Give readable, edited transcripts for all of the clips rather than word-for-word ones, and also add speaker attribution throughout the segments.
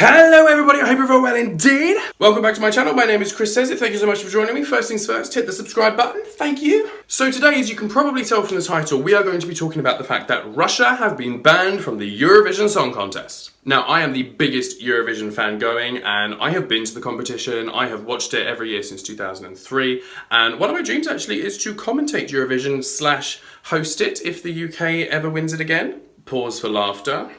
Speaker 1: Hello everybody, I hope you're very well indeed. Welcome back to my channel. My name is Chris Says It. Thank you so much for joining me. First things first, hit the subscribe button. Thank you. So today, as you can probably tell from the title, we are going to be talking about the fact that Russia have been banned from the Eurovision Song Contest. Now, I am the biggest Eurovision fan going, and I have been to the competition. I have watched it every year since 2003, and one of my dreams actually is to commentate Eurovision / host it if the UK ever wins it again. Pause for laughter.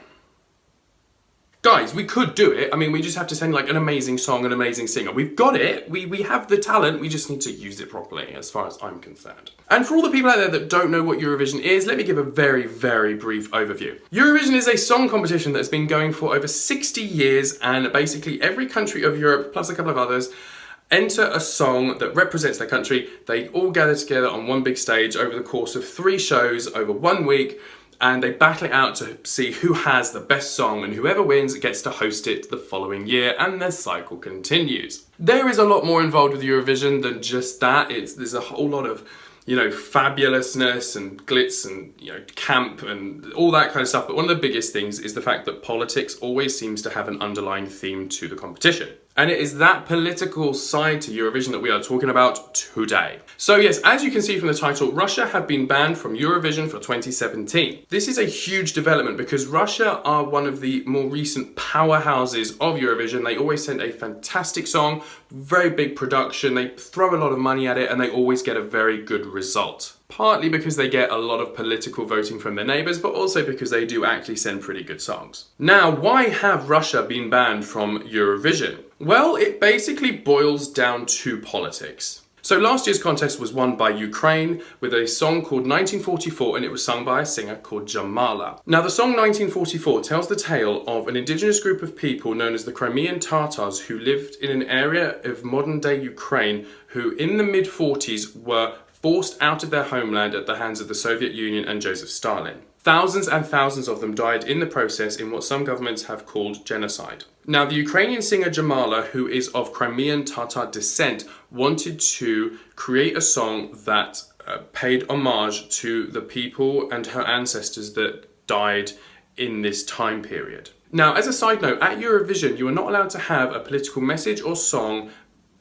Speaker 1: Guys, we could do it. I mean, we just have to send like an amazing song, an amazing singer. We've got it. We have the talent. We just need to use it properly, as far as I'm concerned. And for all the people out there that don't know what Eurovision is, let me give a very, very brief overview. Eurovision is a song competition that's been going for over 60 years, and basically every country of Europe, plus a couple of others, enter a song that represents their country. They all gather together on one big stage over the course of 3 shows over 1 week, and they battle it out to see who has the best song, and whoever wins gets to host it the following year, and the cycle continues. There is a lot more involved with Eurovision than just that. There's a whole lot of, fabulousness and glitz and, camp and all that kind of stuff. But one of the biggest things is the fact that politics always seems to have an underlying theme to the competition. And it is that political side to Eurovision that we are talking about today. So yes, as you can see from the title, Russia have been banned from Eurovision for 2017. This is a huge development because Russia are one of the more recent powerhouses of Eurovision. They always send a fantastic song, very big production, they throw a lot of money at it, and they always get a very good result. Partly because they get a lot of political voting from their neighbours, but also because they do actually send pretty good songs. Now, why have Russia been banned from Eurovision? Well, it basically boils down to politics. So last year's contest was won by Ukraine with a song called 1944, and it was sung by a singer called Jamala. Now, the song 1944 tells the tale of an indigenous group of people known as the Crimean Tatars who lived in an area of modern-day Ukraine who in the mid-40s were forced out of their homeland at the hands of the Soviet Union and Joseph Stalin. Thousands and thousands of them died in the process in what some governments have called genocide. Now, the Ukrainian singer Jamala, who is of Crimean Tatar descent, wanted to create a song that paid homage to the people and her ancestors that died in this time period. Now, as a side note, at Eurovision, you are not allowed to have a political message or song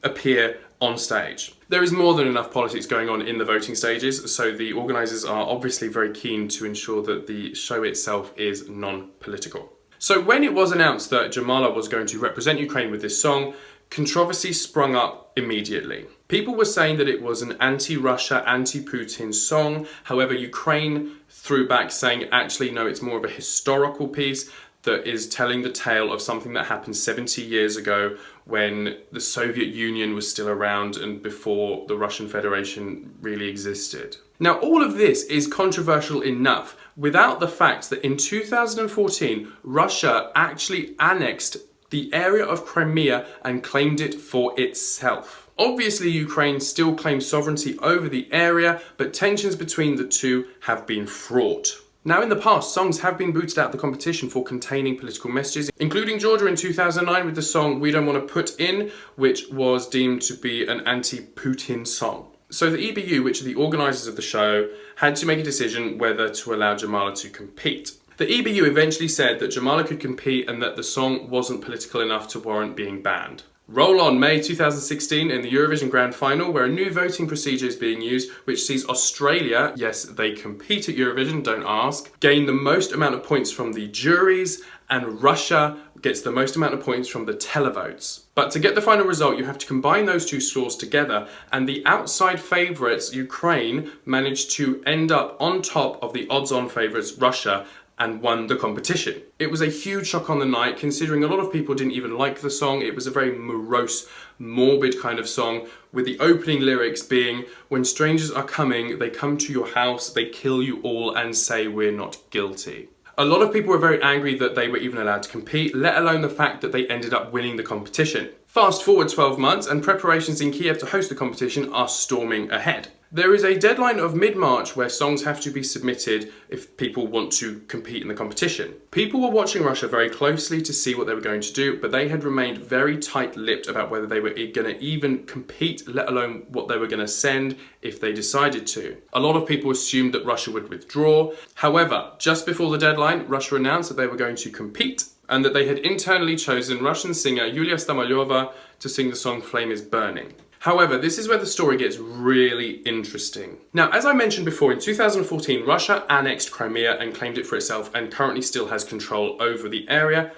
Speaker 1: appear on stage. There is more than enough politics going on in the voting stages, so the organisers are obviously very keen to ensure that the show itself is non-political. So when it was announced that Jamala was going to represent Ukraine with this song, controversy sprung up immediately. People were saying that it was an anti-Russia, anti-Putin song. However, Ukraine threw back saying, actually, no, it's more of a historical piece that is telling the tale of something that happened 70 years ago when the Soviet Union was still around and before the Russian Federation really existed. Now, all of this is controversial enough without the fact that in 2014, Russia actually annexed the area of Crimea and claimed it for itself. Obviously, Ukraine still claims sovereignty over the area, but tensions between the two have been fraught. Now, in the past, songs have been booted out of the competition for containing political messages, including Georgia in 2009 with the song We Don't Want to Put In, which was deemed to be an anti-Putin song. So the EBU, which are the organisers of the show, had to make a decision whether to allow Jamala to compete. The EBU eventually said that Jamala could compete and that the song wasn't political enough to warrant being banned. Roll on May 2016 in the Eurovision Grand Final, where a new voting procedure is being used, which sees Australia, yes, they compete at Eurovision, don't ask, gain the most amount of points from the juries, and Russia gets the most amount of points from the televotes. But to get the final result, you have to combine those two scores together, and the outside favourites, Ukraine, managed to end up on top of the odds-on favourites, Russia, and won the competition. It was a huge shock on the night, considering a lot of people didn't even like the song. It was a very morose, morbid kind of song, with the opening lyrics being, when strangers are coming, they come to your house, they kill you all and say we're not guilty. A lot of people were very angry that they were even allowed to compete, let alone the fact that they ended up winning the competition. Fast forward 12 months and preparations in Kiev to host the competition are storming ahead. There is a deadline of mid-March where songs have to be submitted if people want to compete in the competition. People were watching Russia very closely to see what they were going to do, but they had remained very tight-lipped about whether they were going to even compete, let alone what they were going to send if they decided to. A lot of people assumed that Russia would withdraw. However, just before the deadline, Russia announced that they were going to compete and that they had internally chosen Russian singer Yulia Stamolyova to sing the song Flame is Burning. However, this is where the story gets really interesting. Now, as I mentioned before, in 2014, Russia annexed Crimea and claimed it for itself and currently still has control over the area.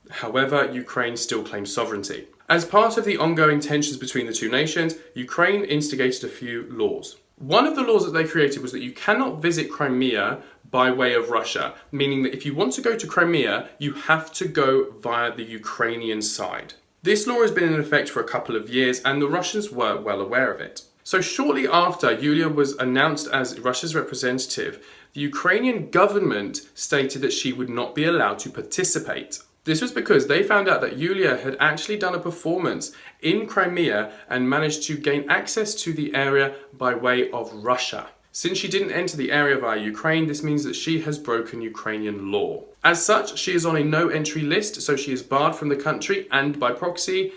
Speaker 1: However, Ukraine still claims sovereignty. As part of the ongoing tensions between the two nations, Ukraine instigated a few laws. One of the laws that they created was that you cannot visit Crimea by way of Russia, meaning that if you want to go to Crimea, you have to go via the Ukrainian side. This law has been in effect for a couple of years, and the Russians were well aware of it. So shortly after Yulia was announced as Russia's representative, the Ukrainian government stated that she would not be allowed to participate. This was because they found out that Yulia had actually done a performance in Crimea and managed to gain access to the area by way of Russia. Since she didn't enter the area via Ukraine, this means that she has broken Ukrainian law. As such, she is on a no-entry list, so she is barred from the country and, by proxy,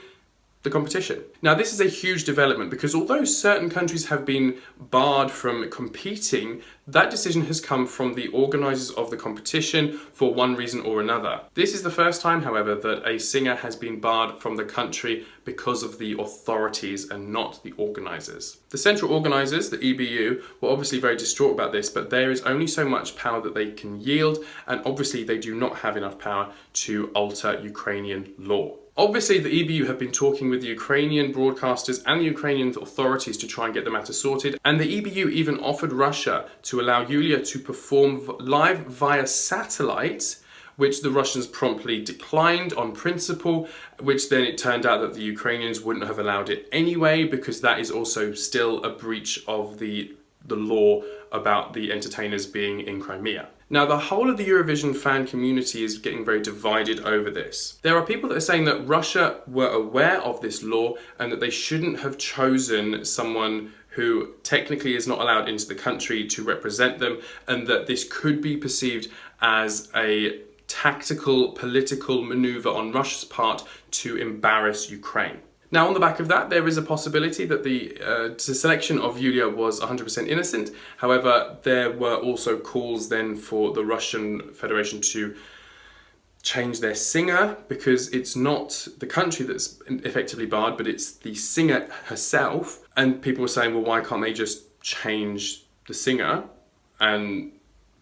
Speaker 1: the competition. Now, this is a huge development because although certain countries have been barred from competing, that decision has come from the organisers of the competition for one reason or another. This is the first time, however, that a singer has been barred from the country because of the authorities and not the organisers. The central organisers, the EBU, were obviously very distraught about this, but there is only so much power that they can yield, and obviously they do not have enough power to alter Ukrainian law. Obviously, the EBU have been talking with the Ukrainian broadcasters and the Ukrainian authorities to try and get the matter sorted, and the EBU even offered Russia to allow Yulia to perform live via satellite, which the Russians promptly declined on principle, which then it turned out that the Ukrainians wouldn't have allowed it anyway, because that is also still a breach of the law about the entertainers being in Crimea. Now, the whole of the Eurovision fan community is getting very divided over this. There are people that are saying that Russia were aware of this law and that they shouldn't have chosen someone who technically is not allowed into the country to represent them, and that this could be perceived as a tactical political maneuver on Russia's part to embarrass Ukraine. Now, on the back of that, there is a possibility that the selection of Yulia was 100% innocent. However, there were also calls then for the Russian Federation to change their singer, because it's not the country that's effectively barred, but it's the singer herself. And people were saying, well, why can't they just change the singer? And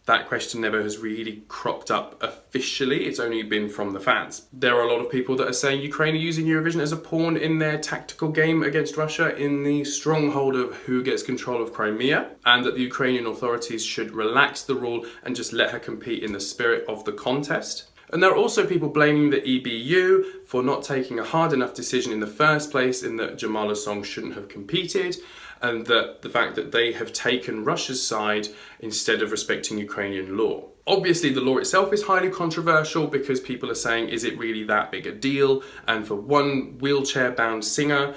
Speaker 1: that question never has really cropped up officially. It's only been from the fans. There are a lot of people that are saying Ukraine are using Eurovision as a pawn in their tactical game against Russia in the stronghold of who gets control of Crimea, and that the Ukrainian authorities should relax the rule and just let her compete in the spirit of the contest. And there are also people blaming the EBU for not taking a hard enough decision in the first place, in that Jamala's song shouldn't have competed, and that the fact that they have taken Russia's side instead of respecting Ukrainian law. Obviously, the law itself is highly controversial because people are saying, is it really that big a deal? And for one wheelchair-bound singer,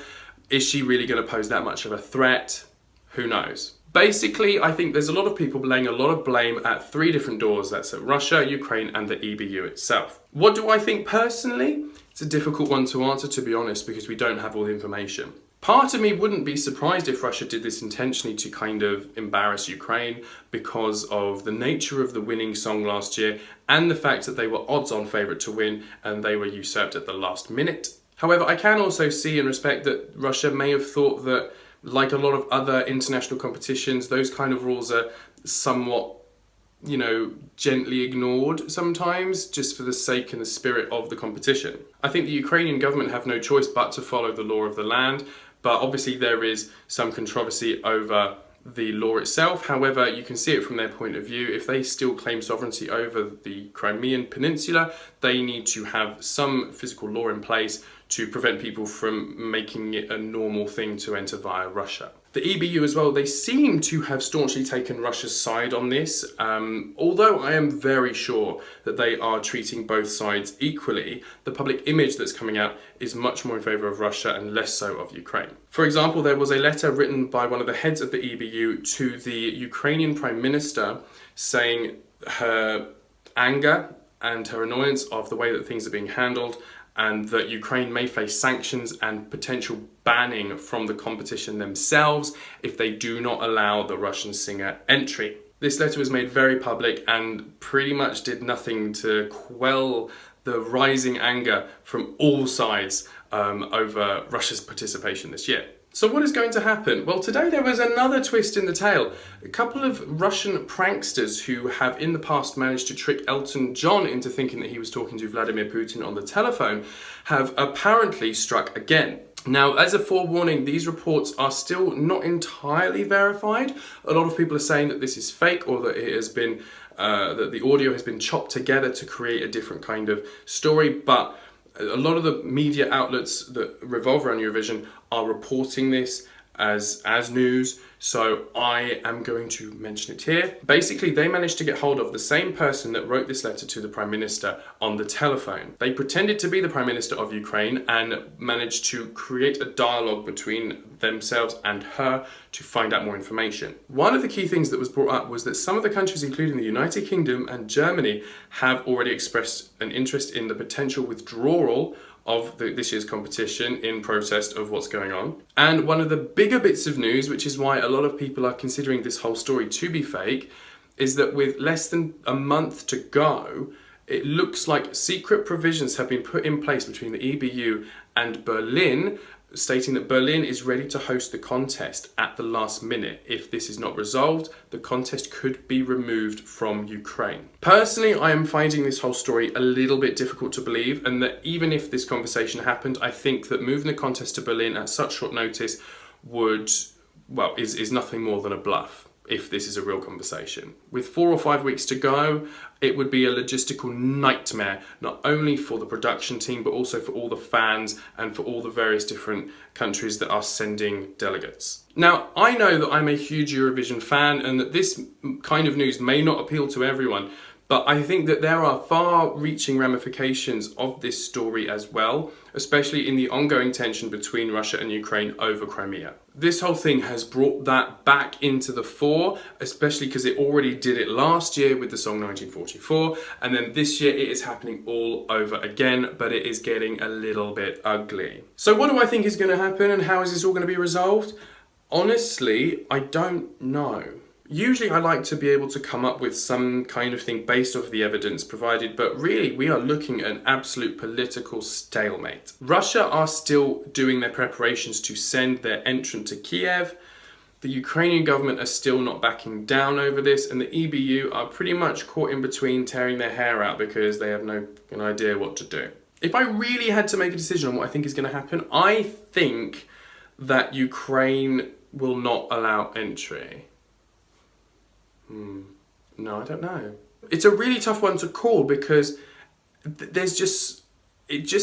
Speaker 1: is she really going to pose that much of a threat? Who knows? Basically, I think there's a lot of people laying a lot of blame at three different doors. That's at Russia, Ukraine, and the EBU itself. What do I think personally? It's a difficult one to answer, to be honest, because we don't have all the information. Part of me wouldn't be surprised if Russia did this intentionally to kind of embarrass Ukraine because of the nature of the winning song last year and the fact that they were odds-on favourite to win and they were usurped at the last minute. However, I can also see and respect that Russia may have thought that, like a lot of other international competitions, those kind of rules are somewhat, gently ignored sometimes, just for the sake and the spirit of the competition. I think the Ukrainian government have no choice but to follow the law of the land, but obviously there is some controversy over the law itself. However, you can see it from their point of view. If they still claim sovereignty over the Crimean Peninsula, they need to have some physical law in place to prevent people from making it a normal thing to enter via Russia. The EBU as well, they seem to have staunchly taken Russia's side on this, although I am very sure that they are treating both sides equally. The public image that's coming out is much more in favour of Russia and less so of Ukraine. For example, there was a letter written by one of the heads of the EBU to the Ukrainian Prime Minister saying her anger and her annoyance of the way that things are being handled, and that Ukraine may face sanctions and potential banning from the competition themselves if they do not allow the Russian singer entry. This letter was made very public and pretty much did nothing to quell the rising anger from all sides over Russia's participation this year. So what is going to happen? Well, today there was another twist in the tale. A couple of Russian pranksters who have in the past managed to trick Elton John into thinking that he was talking to Vladimir Putin on the telephone have apparently struck again. Now, as a forewarning, these reports are still not entirely verified. A lot of people are saying that this is fake, or that it has been that the audio has been chopped together to create a different kind of story, but a lot of the media outlets that revolve around Eurovision are reporting this as news, so I am going to mention it here. Basically, they managed to get hold of the same person that wrote this letter to the Prime Minister on the telephone. They pretended to be the Prime Minister of Ukraine and managed to create a dialogue between themselves and her to find out more information. One of the key things that was brought up was that some of the countries, including the United Kingdom and Germany, have already expressed an interest in the potential withdrawal of this year's competition in protest of what's going on. And one of the bigger bits of news, which is why a lot of people are considering this whole story to be fake, is that with less than a month to go, it looks like secret provisions have been put in place between the EBU and Berlin, stating that Berlin is ready to host the contest at the last minute. If this is not resolved, the contest could be removed from Ukraine. Personally, I am finding this whole story a little bit difficult to believe, and that even if this conversation happened, I think that moving the contest to Berlin at such short notice is nothing more than a bluff, if this is a real conversation. With 4 or 5 weeks to go, it would be a logistical nightmare, not only for the production team, but also for all the fans and for all the various different countries that are sending delegates. Now, I know that I'm a huge Eurovision fan and that this kind of news may not appeal to everyone, but I think that there are far-reaching ramifications of this story as well, especially in the ongoing tension between Russia and Ukraine over Crimea. This whole thing has brought that back into the fore, especially because it already did it last year with the song 1944, and then this year it is happening all over again, but it is getting a little bit ugly. So what do I think is going to happen, and how is this all going to be resolved? Honestly, I don't know. Usually I like to be able to come up with some kind of thing based off the evidence provided, but really we are looking at an absolute political stalemate. Russia are still doing their preparations to send their entrant to Kiev. The Ukrainian government are still not backing down over this, and the EBU are pretty much caught in between, tearing their hair out because they have no idea what to do. If I really had to make a decision on what I think is going to happen, I think that Ukraine will not allow entry. No, I don't know. It's a really tough one to call because it just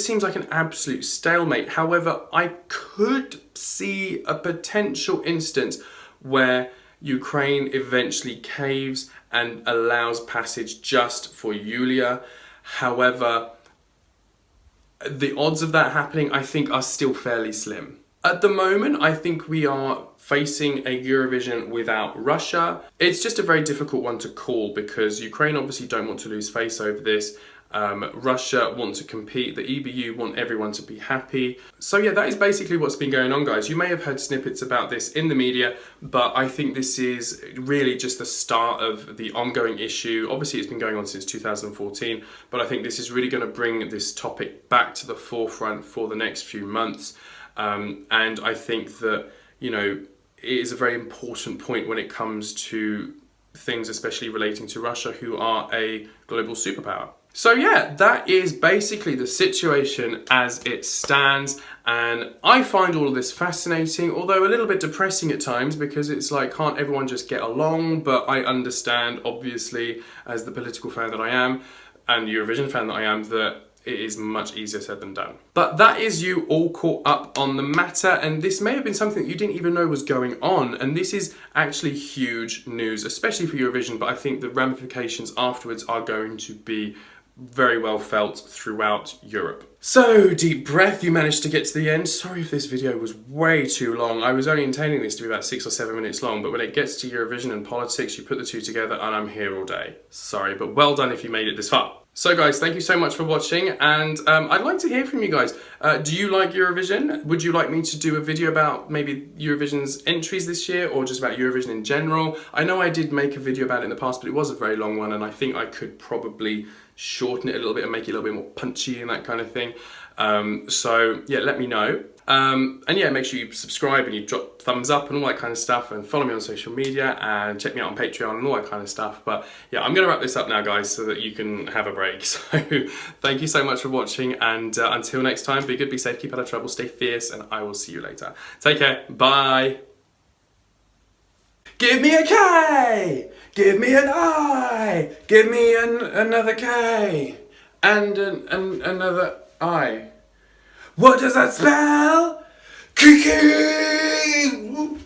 Speaker 1: seems like an absolute stalemate. However, I could see a potential instance where Ukraine eventually caves and allows passage just for Yulia. However, the odds of that happening, I think, are still fairly slim. At the moment, I think we are facing a Eurovision without Russia. It's just a very difficult one to call because Ukraine obviously don't want to lose face over this. Russia want to compete. The EBU want everyone to be happy. So yeah, that is basically what's been going on, guys. You may have heard snippets about this in the media, but I think this is really just the start of the ongoing issue. Obviously, it's been going on since 2014, but I think this is really going to bring this topic back to the forefront for the next few months. And I think that, it is a very important point when it comes to things, especially relating to Russia, who are a global superpower. So yeah, that is basically the situation as it stands, and I find all of this fascinating, although a little bit depressing at times, because it's like, can't everyone just get along? But I understand, obviously, as the political fan that I am, and Eurovision fan that I am, that it is much easier said than done. But that is you all caught up on the matter, and this may have been something that you didn't even know was going on, and this is actually huge news, especially for Eurovision, but I think the ramifications afterwards are going to be very well felt throughout Europe. So, deep breath, you managed to get to the end. Sorry if this video was way too long. I was only intending this to be about 6 or 7 minutes long, but when it gets to Eurovision and politics, you put the two together and I'm here all day. Sorry, but well done if you made it this far. So guys, thank you so much for watching, and I'd like to hear from you guys. Do you like Eurovision? Would you like me to do a video about maybe Eurovision's entries this year, or just about Eurovision in general? I know I did make a video about it in the past, but it was a very long one, and I think I could probably shorten it a little bit and make it a little bit more punchy and that kind of thing. So yeah, let me know. And yeah, make sure you subscribe and you drop thumbs up and all that kind of stuff, and follow me on social media and check me out on Patreon and all that kind of stuff. But yeah, I'm gonna wrap this up now, guys, so that you can have a break. So thank you so much for watching, and until next time, be good, be safe, keep out of trouble, stay fierce, and I will see you later. Take care, bye. Give me a K, give me an I, give me another K, and another I. What does that spell? Kiki!